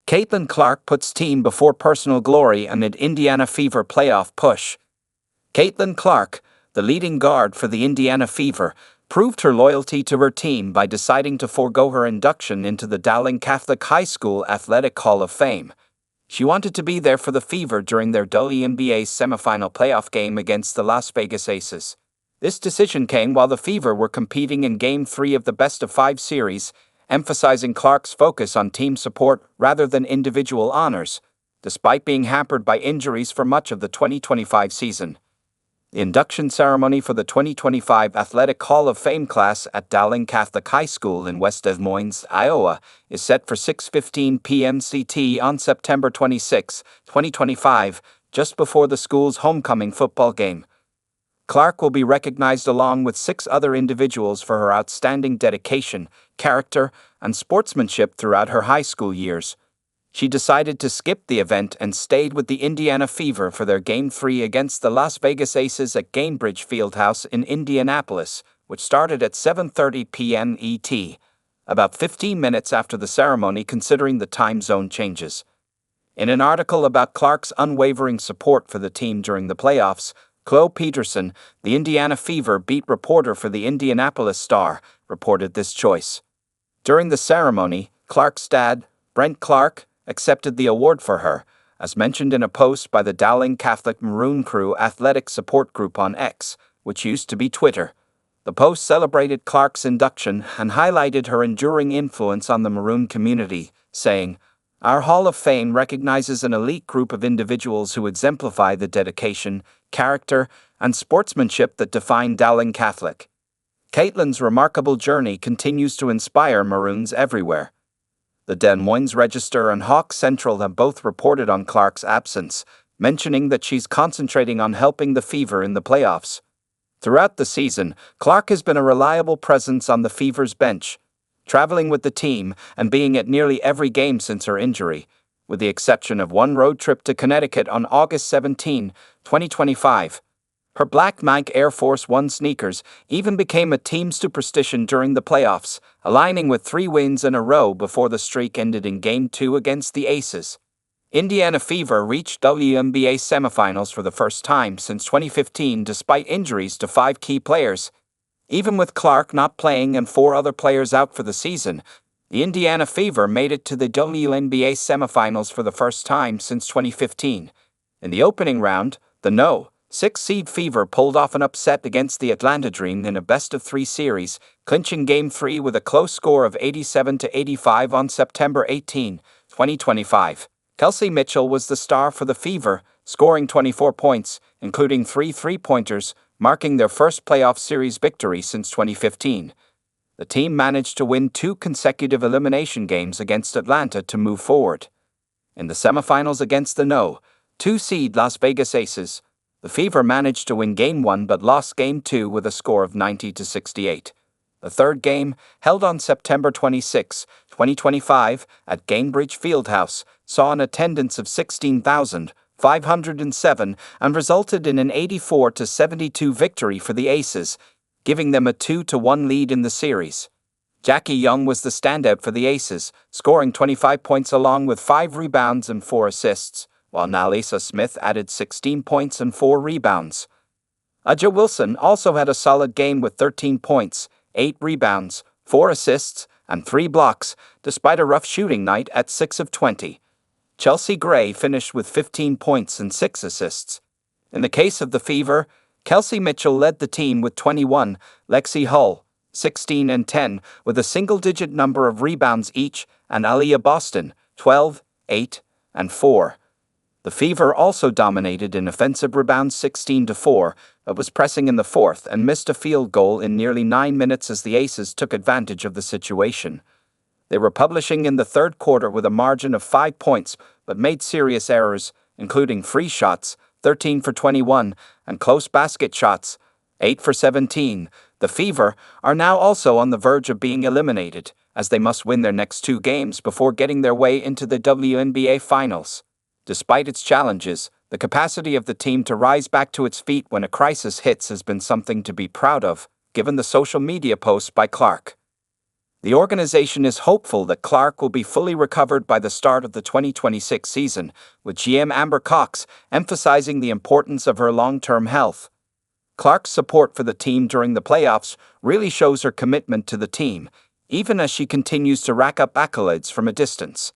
Caitlin Clark puts team before personal glory amid Indiana Fever playoff push. Caitlin Clark, the leading guard for the Indiana Fever, proved her loyalty to her team by deciding to forgo her induction into the Dowling Catholic High School Athletic Hall of Fame. She wanted to be there for the Fever during their WNBA semifinal playoff game against the Las Vegas Aces. This decision came while the Fever were competing in Game 3 of the best-of-5 series, emphasizing Clark's focus on team support rather than individual honors, despite being hampered by injuries for much of the 2025 season. The induction ceremony for the 2025 Athletic Hall of Fame class at Dowling Catholic High School in West Des Moines, Iowa, is set for 6:15 p.m. CT on September 26, 2025, just before the school's homecoming football game. Clark will be recognized along with 6 other individuals for her outstanding dedication, character, and sportsmanship throughout her high school years. She decided to skip the event and stayed with the Indiana Fever for their Game 3 against the Las Vegas Aces at Gainbridge Fieldhouse in Indianapolis, which started at 7:30 p.m. ET, about 15 minutes after the ceremony considering the time zone changes. In an article about Clark's unwavering support for the team during the playoffs, Chloe Peterson, the Indiana Fever beat reporter for the Indianapolis Star, reported this choice. During the ceremony, Clark's dad, Brent Clark, accepted the award for her, as mentioned in a post by the Dowling Catholic Maroon Crew Athletic Support Group on X, which used to be Twitter. The post celebrated Clark's induction and highlighted her enduring influence on the Maroon community, saying, "Our Hall of Fame recognizes an elite group of individuals who exemplify the dedication, character, and sportsmanship that define Dowling Catholic. Caitlin's remarkable journey continues to inspire Maroons everywhere." The Des Moines Register and Hawk Central have both reported on Clark's absence, mentioning that she's concentrating on helping the Fever in the playoffs. Throughout the season, Clark has been a reliable presence on the Fever's bench, traveling with the team and being at nearly every game since her injury, with the exception of one road trip to Connecticut on August 17, 2025. Her black Nike Air Force One sneakers even became a team superstition during the playoffs, aligning with 3 wins in a row before the streak ended in Game 2 against the Aces. Indiana Fever reached WNBA semifinals for the first time since 2015 despite injuries to 5 key players. Even with Clark not playing and 4 other players out for the season, the Indiana Fever made it to the WNBA semifinals for the first time since 2015. In the opening round, the No. 6 seed Fever pulled off an upset against the Atlanta Dream in a best-of-3 series, clinching Game 3 with a close score of 87-85 on September 18, 2025. Kelsey Mitchell was the star for the Fever, scoring 24 points, including 3 three-pointers, marking their first playoff series victory since 2015. The team managed to win 2 consecutive elimination games against Atlanta to move forward. In the semifinals against the No. 2 seed Las Vegas Aces, the Fever managed to win Game 1 but lost Game 2 with a score of 90-68. The third game, held on September 26, 2025, at Gainbridge Fieldhouse, saw an attendance of 16,507 and resulted in an 84-72 victory for the Aces, giving them a 2-1 lead in the series. Jackie Young was the standout for the Aces, scoring 25 points along with 5 rebounds and 4 assists, while Nalisa Smith added 16 points and 4 rebounds. Aja Wilson also had a solid game with 13 points, 8 rebounds, 4 assists, and 3 blocks, despite a rough shooting night at 6 of 20. Chelsea Gray finished with 15 points and 6 assists. In the case of the Fever, Kelsey Mitchell led the team with 21, Lexi Hull, 16 and 10, with a single-digit number of rebounds each, and Aliyah Boston, 12, 8, and 4. The Fever also dominated in offensive rebounds 16-4, but was pressing in the fourth and missed a field goal in nearly 9 minutes as the Aces took advantage of the situation. They were publishing in the third quarter with a margin of 5 points, but made serious errors, including free shots, 13 for 21, and close basket shots, 8 for 17. The Fever are now also on the verge of being eliminated, as they must win their next 2 games before getting their way into the WNBA Finals. Despite its challenges, the capacity of the team to rise back to its feet when a crisis hits has been something to be proud of, given the social media posts by Clark. The organization is hopeful that Clark will be fully recovered by the start of the 2026 season, with GM Amber Cox emphasizing the importance of her long-term health. Clark's support for the team during the playoffs really shows her commitment to the team, even as she continues to rack up accolades from a distance.